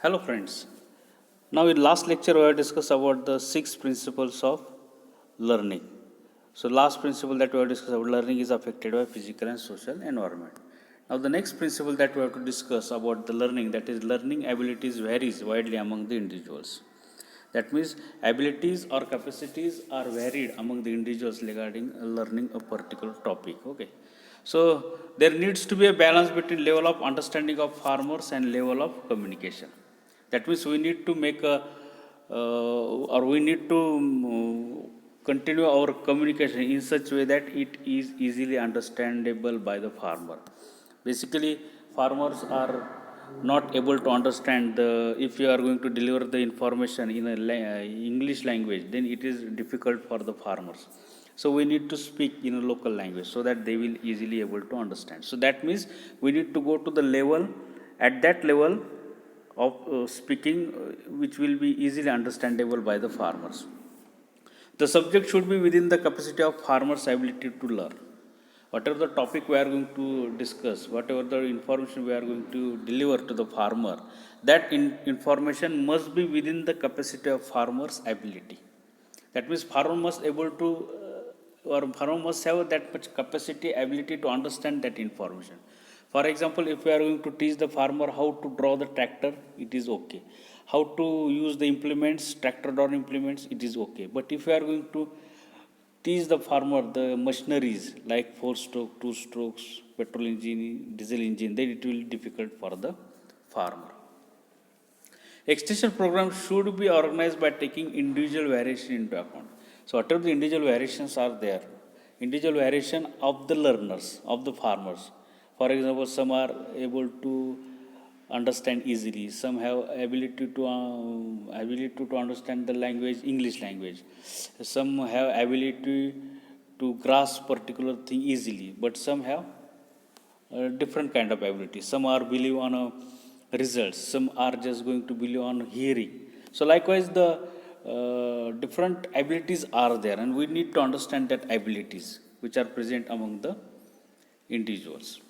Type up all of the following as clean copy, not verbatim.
Hello friends. Now in last lecture we have discussed about the six principles of learning. So last principle that we have discussed about learning is affected by physical and social environment. Now the next principle that we have to discuss about the learning, that is learning abilities varies widely among the individuals. That means abilities or capacities are varied among the individuals regarding learning a particular topic. Okay. So there needs to be a balance between level of understanding of farmers and level of communication. That means we need to make a or we need to continue our communication in such way that it is easily understandable by the farmer. Basically, farmers are not able to understand the, if you are going to deliver the information in a English language, then it is difficult for the farmers. So we need to speak in a local language so that they will easily able to understand. So that means we need to go to the level, at that level of speaking which will be easily understandable by the farmers. The subject should be within the capacity of farmers' ability to learn. Whatever the topic we are going to discuss, whatever the information we are going to deliver to the farmer, that information must be within the capacity of farmers' ability. That means farmer must able to or farmer must have that much capacity, ability to understand that information. For example, if we are going to teach the farmer how to draw the tractor, it is okay. How to use the implements, tractor drawn implements, it is okay. But if we are going to teach the farmer the machineries like 4-stroke, 2 strokes, petrol engine, diesel engine, then it will be difficult for the farmer. Extension program should be organized by taking individual variation into account. So whatever the individual variations are there, individual variation of the learners, of the farmers. For example, some are able to understand easily, some have ability to understand the language, English language. Some have ability to grasp particular thing easily, but some have different kind of ability. Some are believe on results, some are just going to believe on hearing. So likewise the different abilities are there, and we need to understand that abilities which are present among the individuals,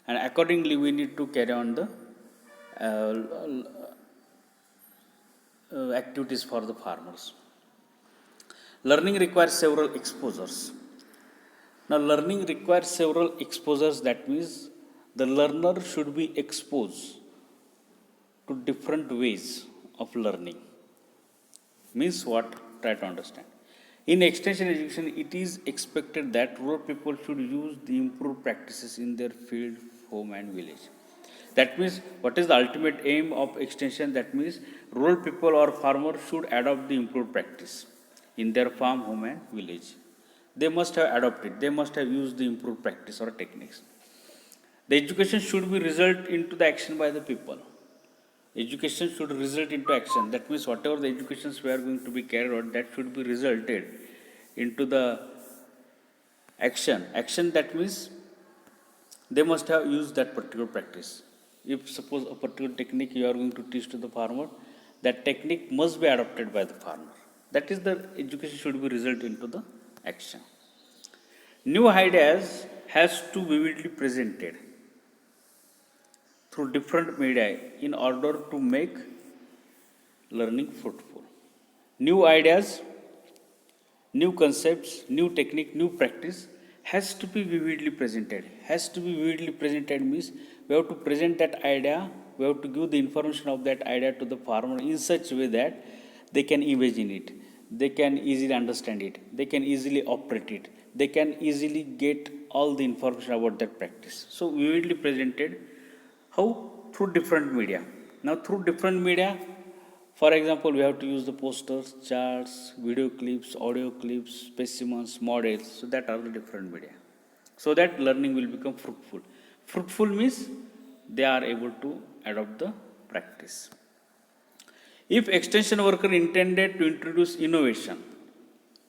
and accordingly we need to carry on the activities for the farmers. Learning requires several exposures. Now, learning requires several exposures. That means the learner should be exposed to different ways of learning. Means what? Try to understand. In extension education, it is expected that rural people should use the improved practices in their field, home, and village. That means what is the ultimate aim of extension? That means rural people or farmers should adopt the improved practice in their farm, home, and village. They must have adopted, they must have used the improved practice or techniques. The education should be result into the action by the people. Education should result into action. That means whatever the educations we are going to be carried out, that should be resulted into the action. Action, that means they must have used that particular practice. If suppose a particular technique you are going to teach to the farmer, that technique must be adopted by the farmer. That is the education should be result into the action. New ideas has to be vividly presented through different media in order to make learning fruitful. New ideas, new concepts, new technique, new practice has to be vividly presented. Has to be vividly presented means we have to present that idea, we have to give the information of that idea to the farmer in such a way that they can imagine it, they can easily understand it, they can easily operate it, they can easily get all the information about that practice. So vividly presented. How? Through different media. Now through different media, for example, we have to use the posters, charts, video clips, audio clips, specimens, models. So that are the different media. So that learning will become fruitful. Fruitful means they are able to adopt the practice. If extension worker intended to introduce innovation,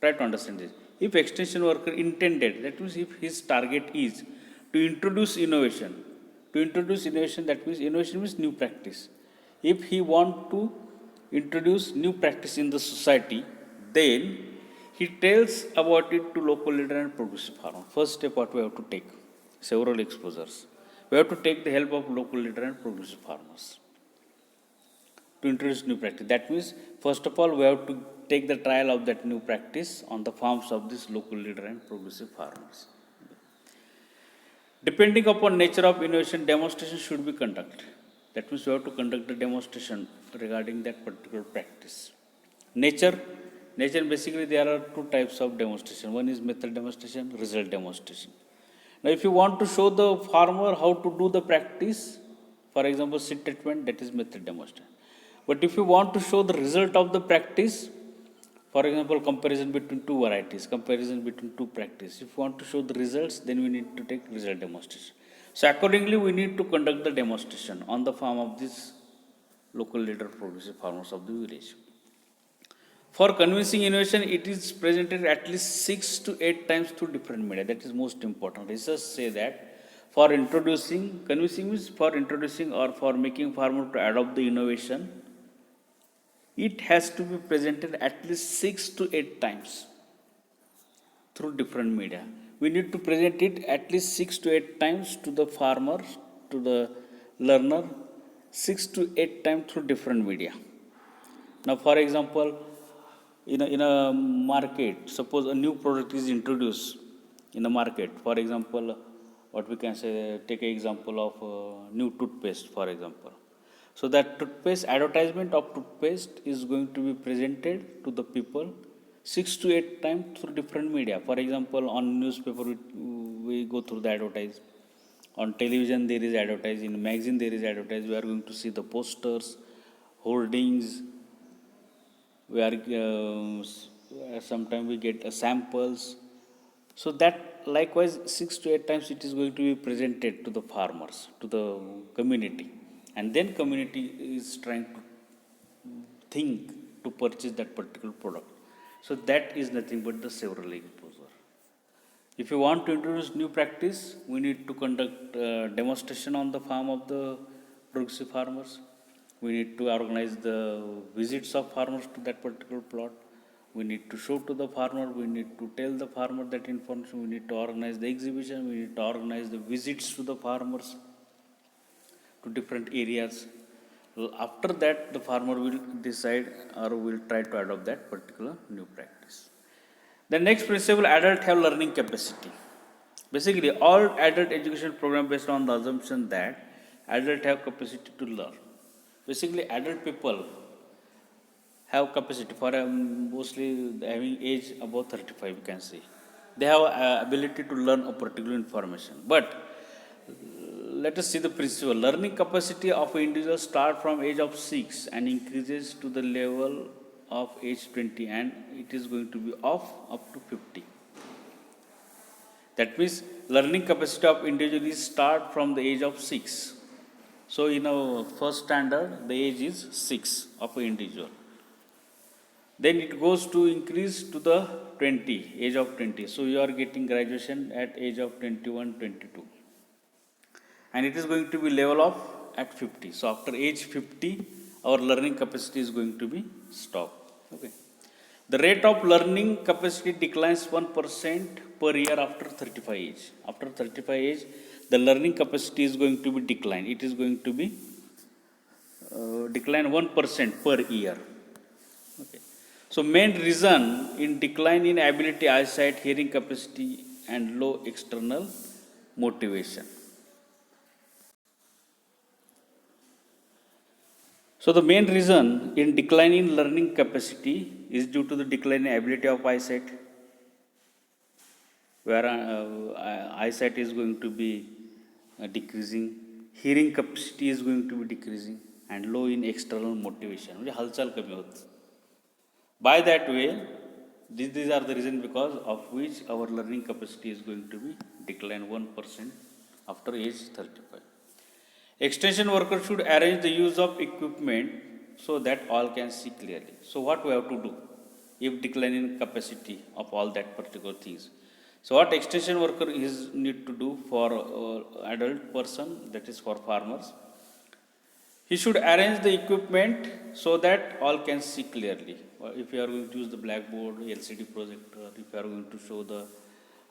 try to understand this. If extension worker intended, that means if his target is to introduce innovation, that means innovation means new practice. If he want to introduce new practice in the society, then he tells about it to local leader and progressive farmer. First step what we have to take, several exposures. We have to take the help of local leader and progressive farmers. to introduce new practice. That means, first of all, we have to take the trial of that new practice on the farms of these local leader and progressive farmers. Depending upon nature of innovation, demonstration should be conducted. That means we have to conduct the demonstration regarding that particular practice. Nature, basically there are two types of demonstration. One is method demonstration, result demonstration. Now, if you want to show the farmer how to do the practice, for example, seed treatment, that is method demonstration. But if you want to show the result of the practice, for example, comparison between two varieties, comparison between two practices. If you want to show the results, then we need to take result demonstration. So accordingly, we need to conduct the demonstration on the farm of these local leader progressive farmers of the village. For convincing innovation, it is presented at least 6 to 8 times through different media. That is most important. Research say that for introducing, convincing means for introducing or for making farmer to adopt the innovation, it has to be presented at least 6 to 8 times through different media. We need to present it at least 6 to 8 times to the farmer, to the learner, 6 to 8 times through different media. Now, for example, in a market, suppose a new product is introduced in the market. For example, what we can say, take an example of new toothpaste, for example. So that toothpaste, advertisement of toothpaste is going to be presented to the people 6 to 8 times through different media. For example, on newspaper, we go through the advertise. On television, there is advertise. In magazine, there is advertise. We are going to see the posters, holdings. We are sometimes we get samples. So that likewise 6 to 8 times it is going to be presented to the farmers, to the community. And then community is trying to think to purchase that particular product. So that is nothing but the several exposure. If you want to introduce new practice, we need to conduct demonstration on the farm of the progressive farmers. We need to organize the visits of farmers to that particular plot. We need to show to the farmer. We need to tell the farmer that information. We need to organize the exhibition. We need to organize the visits to the farmers, to different areas. After that, the farmer will decide or will try to adopt that particular new practice. The next principle, adult have learning capacity. Basically, all adult education program based on the assumption that adult have capacity to learn. Basically, adult people have capacity for mostly having age above 35, you can say. They have ability to learn a particular information. But let us see the principle. Learning capacity of an individual start from age of 6 and increases to the level of age 20, and it is going to be off up to 50. That means learning capacity of individual is start from the age of 6. So in our first standard, the age is 6 of an individual. Then it goes to increase to the 20, age of 20. So you are getting graduation at age of 21, 22. And it is going to be level of at 50. So after age 50, our learning capacity is going to be stopped. Okay. The rate of learning capacity declines 1% per year after 35 age. After 35 age, the learning capacity is going to be declined. It is going to be decline 1% per year. Okay. So main reason in decline in ability, eyesight, hearing capacity, and low external motivation. So the main reason in decline in learning capacity is due to the decline in ability of eyesight, where eyesight is going to be decreasing, hearing capacity is going to be decreasing, and low in external motivation. म्हणजे हालचाल कमी होत. By that way, these are the reason because of which our learning capacity is going to be decline 1% after age 35. Extension workers should arrange the use of equipment so that all can see clearly. So what we have to do if decline in capacity of all that particular things? So what extension worker is need to do for adult person, that is for farmers? He should arrange the equipment so that all can see clearly. If you are going to use the blackboard, LCD projector, if you are going to show the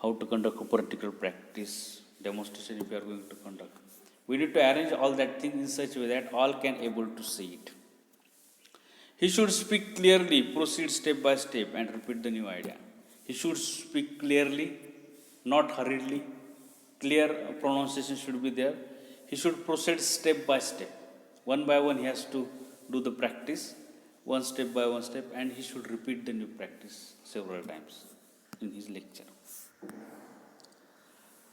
how to conduct a particular practice demonstration, if you are going to conduct, we need to arrange all that thing in such a way that all can able to see it. He should speak clearly, proceed step by step, and repeat the new idea. He should speak clearly, not hurriedly. Clear pronunciation should be there. He should proceed step by step. One by one, he has to do the practice, one step by one step, and he should repeat the new practice several times in his lecture.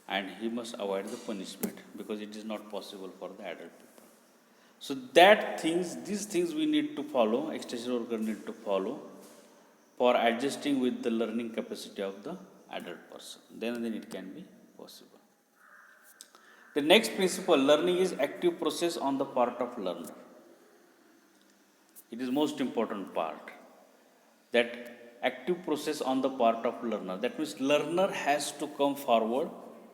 And he must avoid the punishment because it is not possible for the adult people. So these things we need to follow, extension worker need to follow for adjusting with the learning capacity of the adult person. Then it can be possible. The next principle, learning is active process on the part of learner. It is most important part. That active process on the part of learner. That means learner has to come forward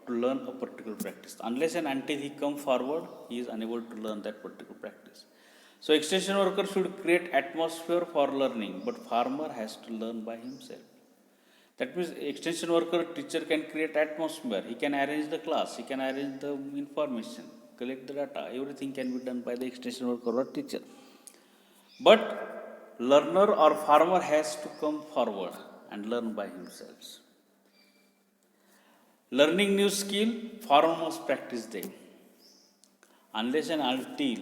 to learn a particular practice. Unless and until he come forward, he is unable to learn that particular practice. So extension worker should create atmosphere for learning, but farmer has to learn by himself. That means extension worker, teacher can create atmosphere. He can arrange the class. He can arrange the information, collect the data. Everything can be done by the extension worker or teacher. But learner or farmer has to come forward and learn by himself. Learning new skill, farmer must practice them. Unless and until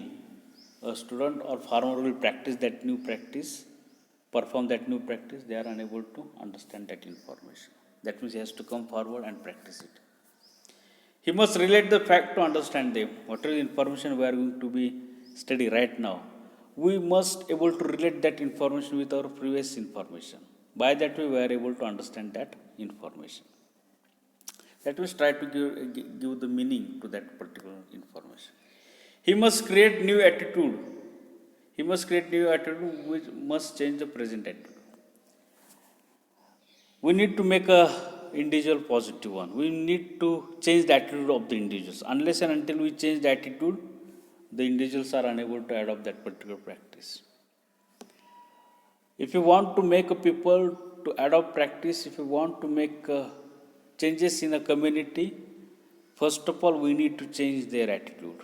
a student or farmer will practice that new practice, perform that new practice, they are unable to understand that information. That means he has to come forward and practice it. He must relate the fact to understand them. Whatever information we are going to be study right now, we must able to relate that information with our previous information. By that way, we are able to understand that information. That means try to give the meaning to that particular information. He must create new attitude. He must create new attitude which must change the present attitude. We need to make a individual positive one. We need to change the attitude of the individuals. Unless and until we change the attitude, the individuals are unable to adopt that particular practice. If you want to make a people to adopt practice, if you want to make changes in a community, first of all, we need to change their attitude.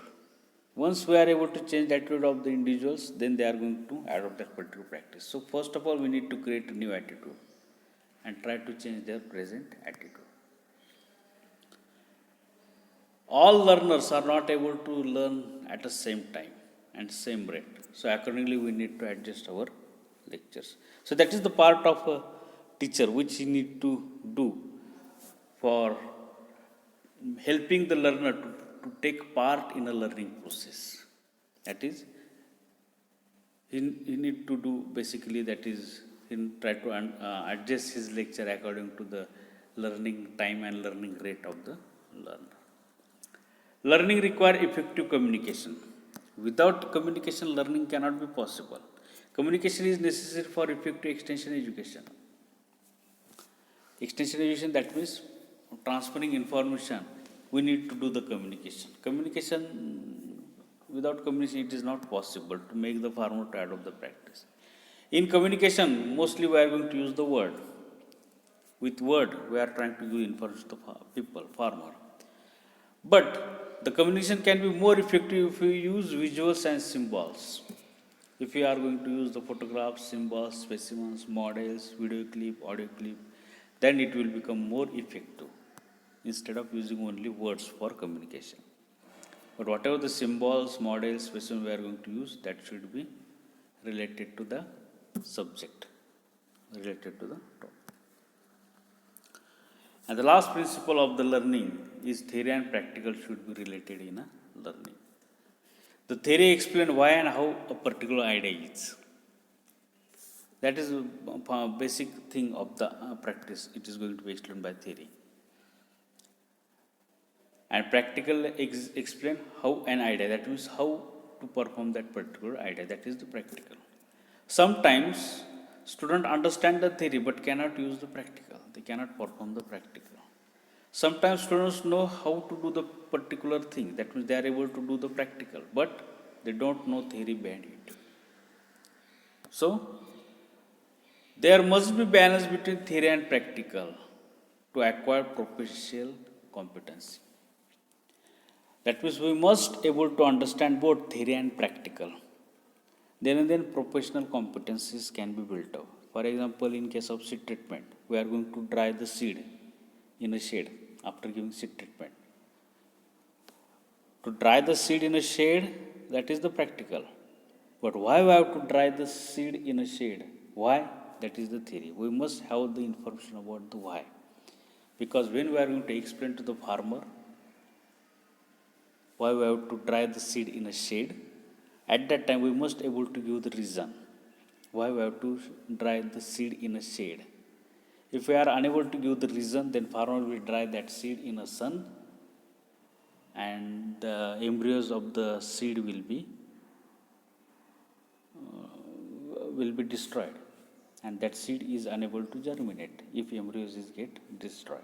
Once we are able to change the attitude of the individuals, then they are going to adopt that particular practice. So first of all, we need to create a new attitude and try to change their present attitude. All learners are not able to learn at the same time and same rate. So accordingly, we need to adjust our lectures. So that is the part of a teacher which he need to do for helping the learner to take part in a learning process. That is, he need to do basically that is, he try to adjust his lecture according to the learning time and learning rate of the learner. Learning requires effective communication. Without communication, learning cannot be possible. Communication is necessary for effective extension education. Extension education, that means transferring information, we need to do the communication. Communication, without communication, it is not possible to make the farmer to adopt the practice. In communication, mostly we are going to use the word. With word, we are trying to give information to people, farmer. But the communication can be more effective if we use visuals and symbols. If we are going to use the photographs, symbols, specimens, models, video clip, audio clip, then it will become more effective instead of using only words for communication. But whatever the symbols, models, specimens we are going to use, that should be related to the subject, related to the topic. And the last principle of the learning is theory and practical should be related in a learning. The theory explains why and how a particular idea is. That is a basic thing of the practice. It is going to be explained by theory. And practical explain how an idea, that means how to perform that particular idea, that is the practical. Sometimes students understand the theory but cannot use the practical. They cannot perform the practical. Sometimes students know how to do the particular thing, that means they are able to do the practical, but they don't know theory behind it. So, there must be balance between theory and practical to acquire professional competency. That means we must able to understand both theory and practical. Then and then professional competencies can be built up. For example, in case of seed treatment, we are going to dry the seed in a shade after giving seed treatment. To dry the seed in a shade, that is the practical. But why we have to dry the seed in a shade? Why? That is the theory. We must have the information about the why. Because when we are going to explain to the farmer why we have to dry the seed in a shade, at that time we must able to give the reason why we have to dry the seed in a shade. If we are unable to give the reason, then farmer will dry that seed in a sun, and the embryos of the seed will be destroyed, and that seed is unable to germinate if embryos is get destroyed.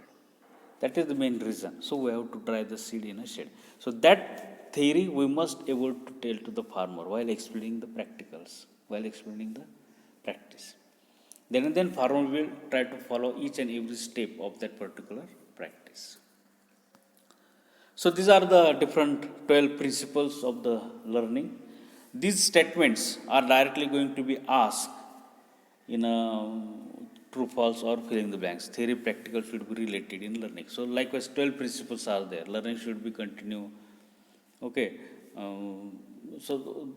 That is the main reason. So we have to dry the seed in a shade. So that theory we must able to tell to the farmer while explaining the practicals, while explaining the practice. Then and then farmer will try to follow each and every step of that particular practice. So these are the different 12 principles of the learning. These statements are directly going to be asked in a true, false, or filling the blanks. Theory, practical should be related in learning. So likewise, 12 principles are there. Learning should be continue. Okay. So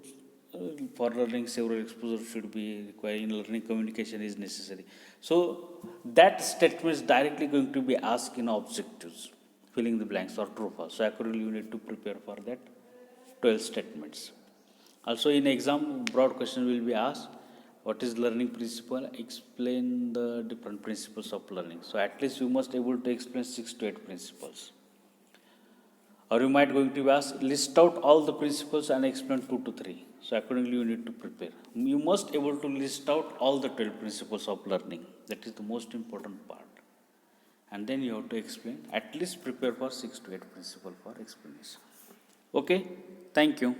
for learning, several exposure should be required. In learning, communication is necessary. So that statement is directly going to be asked in objectives, filling the blanks or true, false. So accordingly, you need to prepare for that 12 statements. Also in exam, broad question will be asked, what is learning principle? Explain the different principles of learning. So at least you must able to explain 6 to 8 principles. Or you might going to ask, list out all the principles and explain 2 to 3. So accordingly you need to prepare. You must able to list out all the 12 principles of learning. That is the most important part. And then you have to explain, at least prepare for 6 to 8 principles for explanation. Okay, thank you.